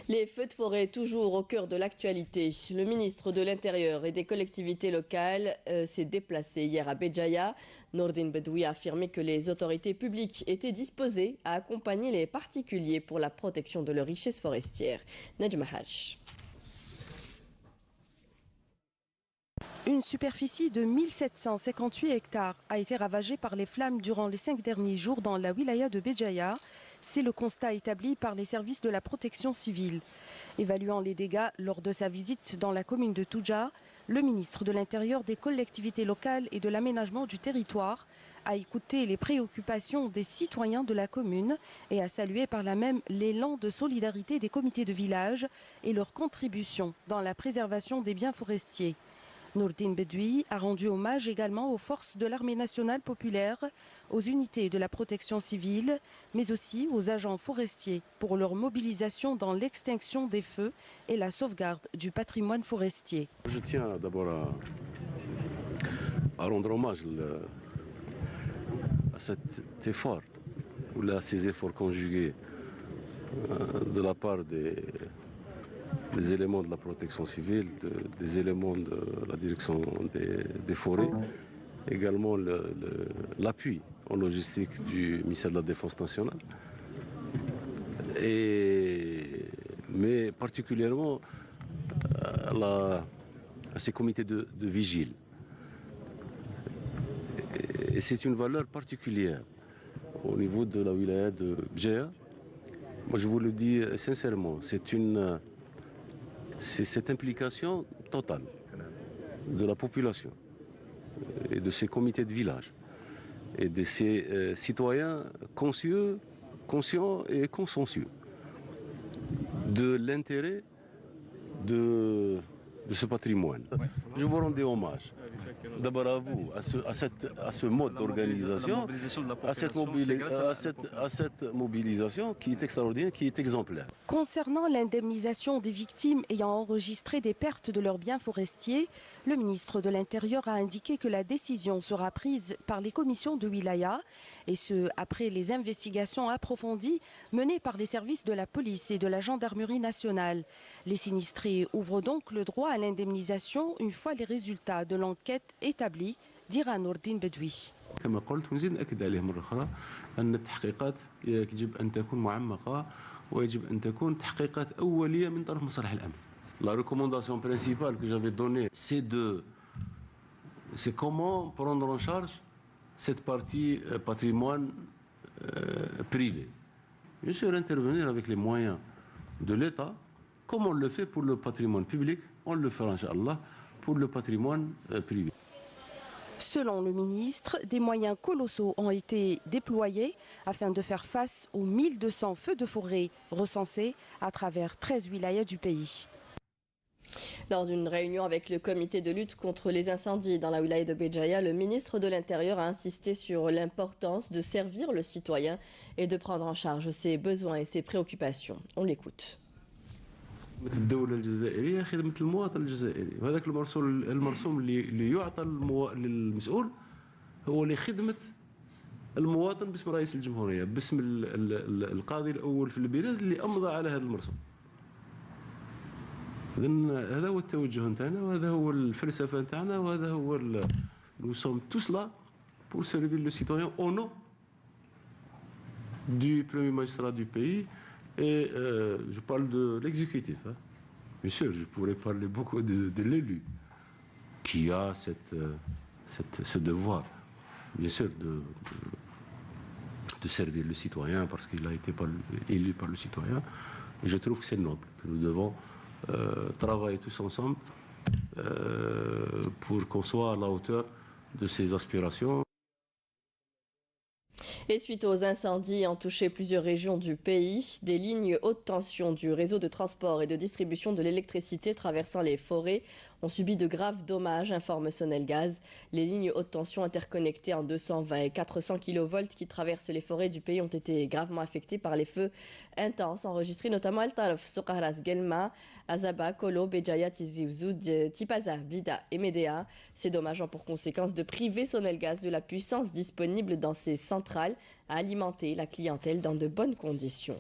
Les feux de forêt toujours au cœur de l'actualité. Le ministre de l'Intérieur et des collectivités locales s'est déplacé hier à Béjaïa. Nordine Bedoui a affirmé que les autorités publiques étaient disposées à accompagner les particuliers pour la protection de leurs richesses forestières. Nejma Haj. Une superficie de 1758 hectares a été ravagée par les flammes durant les 5 derniers jours dans la wilaya de Béjaïa. C'est le constat établi par les services de la protection civile. Évaluant les dégâts lors de sa visite dans la commune de Touja, le ministre de l'Intérieur, des collectivités locales et de l'aménagement du territoire a écouté les préoccupations des citoyens de la commune et a salué par là même l'élan de solidarité des comités de village et leur contribution dans la préservation des biens forestiers. Nordine Bedoui a rendu hommage également aux forces de l'armée nationale populaire, aux unités de la protection civile, mais aussi aux agents forestiers pour leur mobilisation dans l'extinction des feux et la sauvegarde du patrimoine forestier. Je tiens d'abord à rendre hommage à cet effort, ou à ces efforts conjugués de la part des éléments de la protection civile, des éléments de la direction des forêts, également l'appui en logistique du ministère de la Défense nationale, mais particulièrement à ces comités de vigile. Et c'est une valeur particulière au niveau de la wilaya de Béjaïa. Moi je vous le dis sincèrement, c'est cette implication totale de la population et de ces comités de village et de ces citoyens conscients et consciencieux de l'intérêt de ce patrimoine. Je vous rendais hommage d'abord à vous, à ce mode d'organisation, à cette mobilisation qui est extraordinaire, qui est exemplaire. Concernant l'indemnisation des victimes ayant enregistré des pertes de leurs biens forestiers, le ministre de l'Intérieur a indiqué que la décision sera prise par les commissions de wilaya, et ce, après les investigations approfondies menées par les services de la police et de la gendarmerie nationale. Les sinistrés ouvrent donc le droit à l'indemnisation une fois les résultats de l'enquête établis, dira Nordine Bedoui. كما قلت ونزيد نأكد عليه مرة أخرى أن التحقيقات يجب أن تكون معمقة ويجب أن تكون تحقيقات أولية من طرف مصالح الأمن. La recommandation principale que j'avais donnée, c'est comment prendre en charge cette partie patrimoine privé. Bien sûr, intervenir avec les moyens de l'État, comme on le fait pour le patrimoine public, on le fera, Inch'Allah, pour le patrimoine privé. Selon le ministre, des moyens colossaux ont été déployés afin de faire face aux 1200 feux de forêt recensés à travers 13 wilayas du pays. Lors d'une réunion avec le comité de lutte contre les incendies dans la wilaya de Béjaïa, le ministre de l'Intérieur a insisté sur l'importance de servir le citoyen et de prendre en charge ses besoins et ses préoccupations. On l'écoute. الدولة الجزائرية خدمة المواطن الجزائري، وهذاك المرسوم اللي يعطى للمسؤول هو لخدمة المواطن باسم رئيس الجمهورية، باسم القاضي الأول في البلاد اللي أمضى على هذا المرسوم. إذن هذا هو التوجه نتاعنا وهذا هو الفلسفة نتاعنا وهذا هو nous sommes tous là pour servir le citoyen au nom du premier magistrat du pays. Et je parle de l'exécutif. Hein. Bien sûr, je pourrais parler beaucoup de l'élu qui a ce devoir, bien sûr, de servir le citoyen parce qu'il a été élu par le citoyen. Et je trouve que c'est noble, que nous devons travailler tous ensemble pour qu'on soit à la hauteur de ces aspirations. Et suite aux incendies ayant touché plusieurs régions du pays, des lignes haute tension du réseau de transport et de distribution de l'électricité traversant les forêts ont subi de graves dommages, informe Sonelgaz. Les lignes haute tension interconnectées en 220 et 400 kV qui traversent les forêts du pays ont été gravement affectées par les feux intenses enregistrés notamment à Al-Tarf, Soukharas, Guelma, Azaba, Kolo, Béjaïa, Tizi Ouzou, Tipaza, Blida et Médéa. Ces dommages ont pour conséquence de priver Sonelgaz de la puissance disponible dans ses centrales à alimenter la clientèle dans de bonnes conditions.